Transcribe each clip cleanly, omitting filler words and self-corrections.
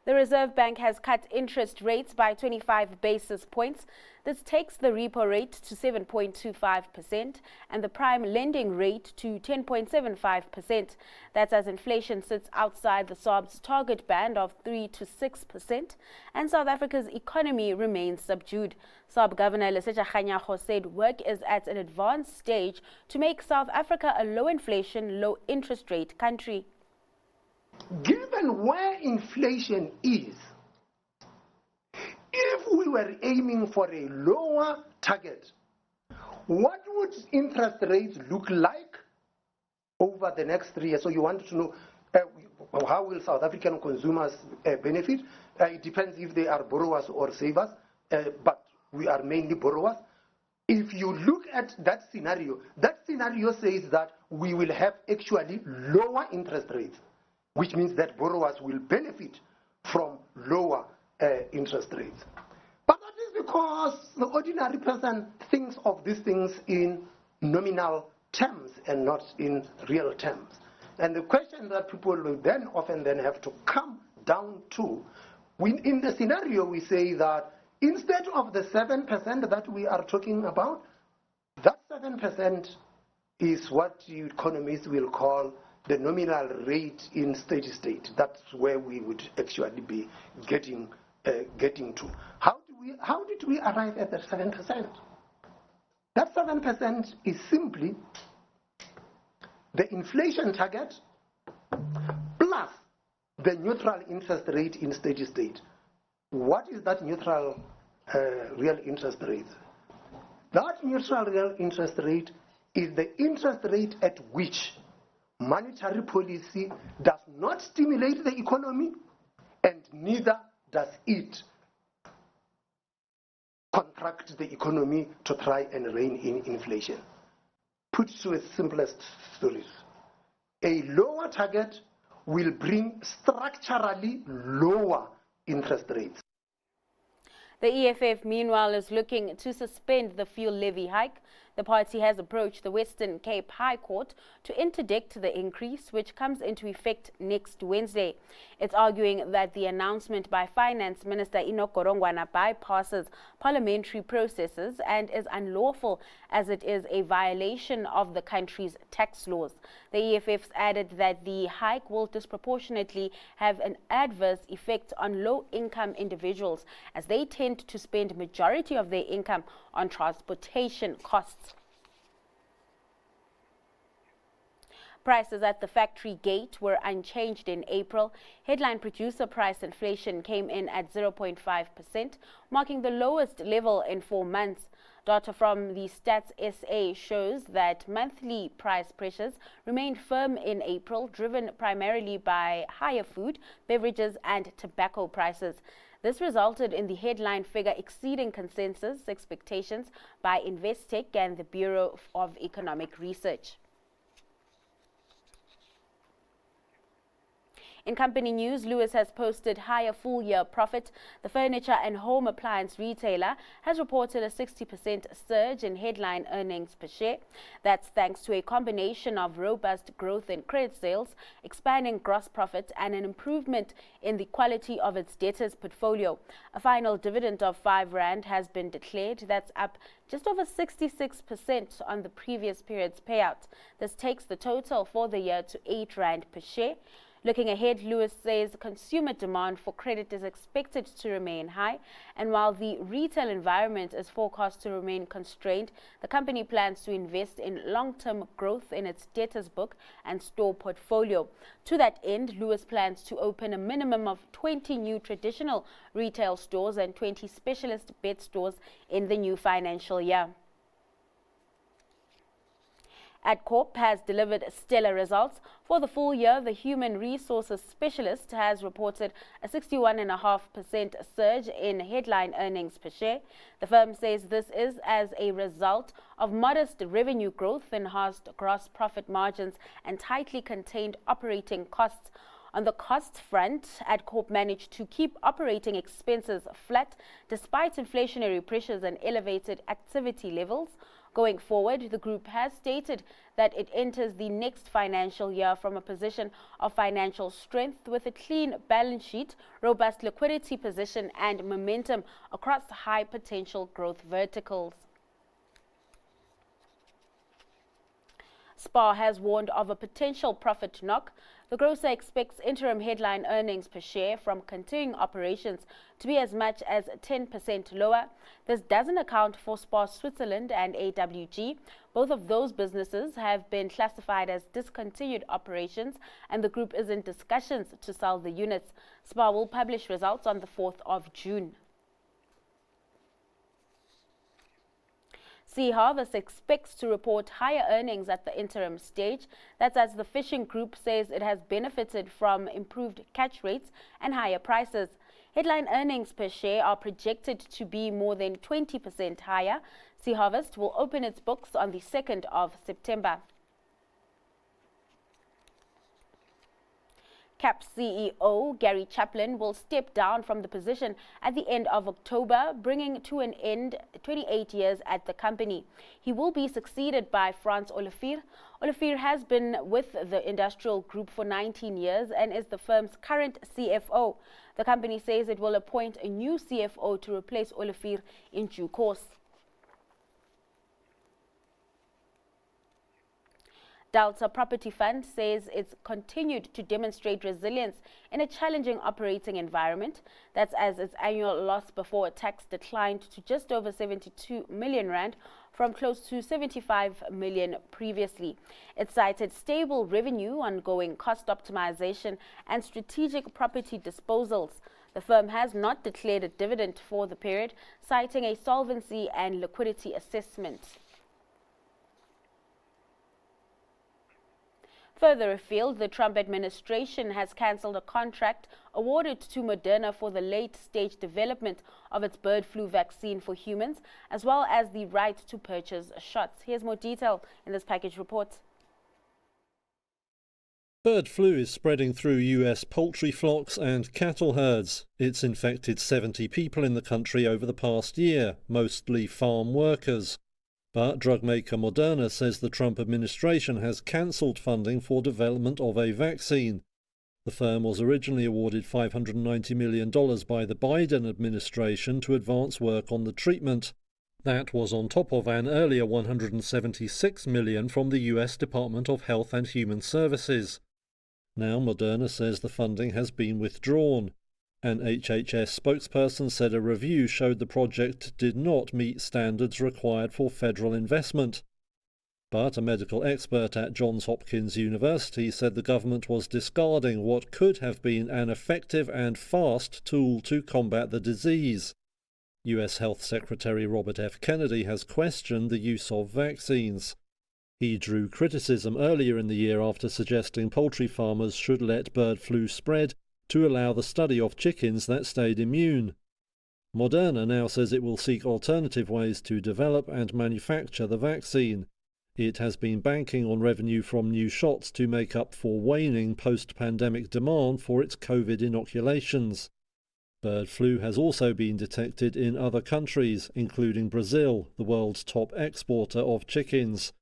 The Reserve Bank has cut interest rates by 25 basis points. This takes the repo rate to 7.25% and the prime lending rate to 10.75%. That's as inflation sits outside the SARB's target band of 3 to 6%, and South Africa's economy remains subdued. SARB Governor Lesetja Kganyago said work is at an advanced stage to make South Africa a low-inflation, low-interest rate country. Given where inflation is, if we were aiming for a lower target, what would interest rates look like over the next 3 years? So you wanted to know how will South African consumers benefit? It depends if they are borrowers or savers, but we are mainly borrowers. If you look at that scenario says that we will have actually lower interest rates, which means that borrowers will benefit from lower interest rates. But that is because the ordinary person thinks of these things in nominal terms and not in real terms. And the question that people will then often have to come down to, in the scenario we say that instead of the 7% that we are talking about, that 7% is what economists will call the nominal rate in steady state. That's where we would actually be getting to. How did we arrive at that 7%? That 7% is simply the inflation target plus the neutral interest rate in steady state. What is that neutral real interest rate? That neutral real interest rate is the interest rate at which monetary policy does not stimulate the economy and neither does it contract the economy to try and rein in inflation. Put to its simplest stories, a lower target will bring structurally lower interest rates. The EFF, meanwhile, is looking to suspend the fuel levy hike. The party has approached the Western Cape High Court to interdict the increase, which comes into effect next Wednesday. It's arguing that the announcement by Finance Minister Enoch Godongwana bypasses parliamentary processes and is unlawful as it is a violation of the country's tax laws. The EFF's added that the hike will disproportionately have an adverse effect on low-income individuals as they tend to spend majority of their income on transportation costs. Prices at the factory gate were unchanged in April. Headline producer price inflation came in at 0.5%, marking the lowest level in 4 months. Data from the Stats SA shows that monthly price pressures remained firm in April, driven primarily by higher food, beverages and tobacco prices. This resulted in the headline figure exceeding consensus expectations by Investec and the Bureau of Economic Research. In company news, Lewis has posted higher full-year profit. The furniture and home appliance retailer has reported a 60% surge in headline earnings per share. That's thanks to a combination of robust growth in credit sales, expanding gross profit, and an improvement in the quality of its debtors portfolio. A final dividend of R5 has been declared. That's up just over 66% on the previous period's payout. This takes the total for the year to R8 per share. Looking ahead, Lewis says consumer demand for credit is expected to remain high, and while the retail environment is forecast to remain constrained, the company plans to invest in long-term growth in its debtors book and store portfolio. To that end, Lewis plans to open a minimum of 20 new traditional retail stores and 20 specialist bed stores in the new financial year. Adcorp has delivered stellar results. For the full year, the human resources specialist has reported a 61.5% surge in headline earnings per share. The firm says this is as a result of modest revenue growth, enhanced gross profit margins, and tightly contained operating costs. On the cost front, Adcorp managed to keep operating expenses flat despite inflationary pressures and elevated activity levels. Going forward, the group has stated that it enters the next financial year from a position of financial strength with a clean balance sheet, robust liquidity position and momentum across high potential growth verticals. SPAR has warned of a potential profit knock. The grocer expects interim headline earnings per share from continuing operations to be as much as 10% lower. This doesn't account for SPAR Switzerland and AWG. Both of those businesses have been classified as discontinued operations, and the group is in discussions to sell the units. SPAR will publish results on the 4th of June. Sea Harvest expects to report higher earnings at the interim stage. That's as the fishing group says it has benefited from improved catch rates and higher prices. Headline earnings per share are projected to be more than 20% higher. Sea Harvest will open its books on the 2nd of September. CAP CEO Gary Chaplin will step down from the position at the end of October, bringing to an end 28 years at the company. He will be succeeded by Frans Olivier. Olivier has been with the industrial group for 19 years and is the firm's current CFO. The company says it will appoint a new CFO to replace Olivier in due course. Delta Property Fund says it's continued to demonstrate resilience in a challenging operating environment. That's as its annual loss before tax declined to just over 72 million rand from close to 75 million previously. It cited stable revenue, ongoing cost optimization and strategic property disposals. The firm has not declared a dividend for the period, citing a solvency and liquidity assessment. Further afield, the Trump administration has cancelled a contract awarded to Moderna for the late-stage development of its bird flu vaccine for humans, as well as the right to purchase shots. Here's more detail in this package report. Bird flu is spreading through US poultry flocks and cattle herds. It's infected 70 people in the country over the past year, mostly farm workers. But drug maker Moderna says the Trump administration has cancelled funding for development of a vaccine. The firm was originally awarded $590 million by the Biden administration to advance work on the treatment. That was on top of an earlier $176 million from the US Department of Health and Human Services. Now Moderna says the funding has been withdrawn. An HHS spokesperson said a review showed the project did not meet standards required for federal investment. But a medical expert at Johns Hopkins University said the government was discarding what could have been an effective and fast tool to combat the disease. US Health Secretary Robert F. Kennedy has questioned the use of vaccines. He drew criticism earlier in the year after suggesting poultry farmers should let bird flu spread to allow the study of chickens that stayed immune. Moderna now says it will seek alternative ways to develop and manufacture the vaccine. It has been banking on revenue from new shots to make up for waning post-pandemic demand for its COVID inoculations. Bird flu has also been detected in other countries, including Brazil, the world's top exporter of chickens.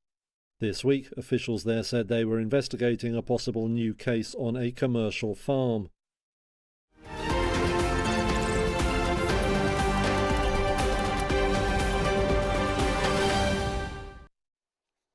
This week, officials there said they were investigating a possible new case on a commercial farm.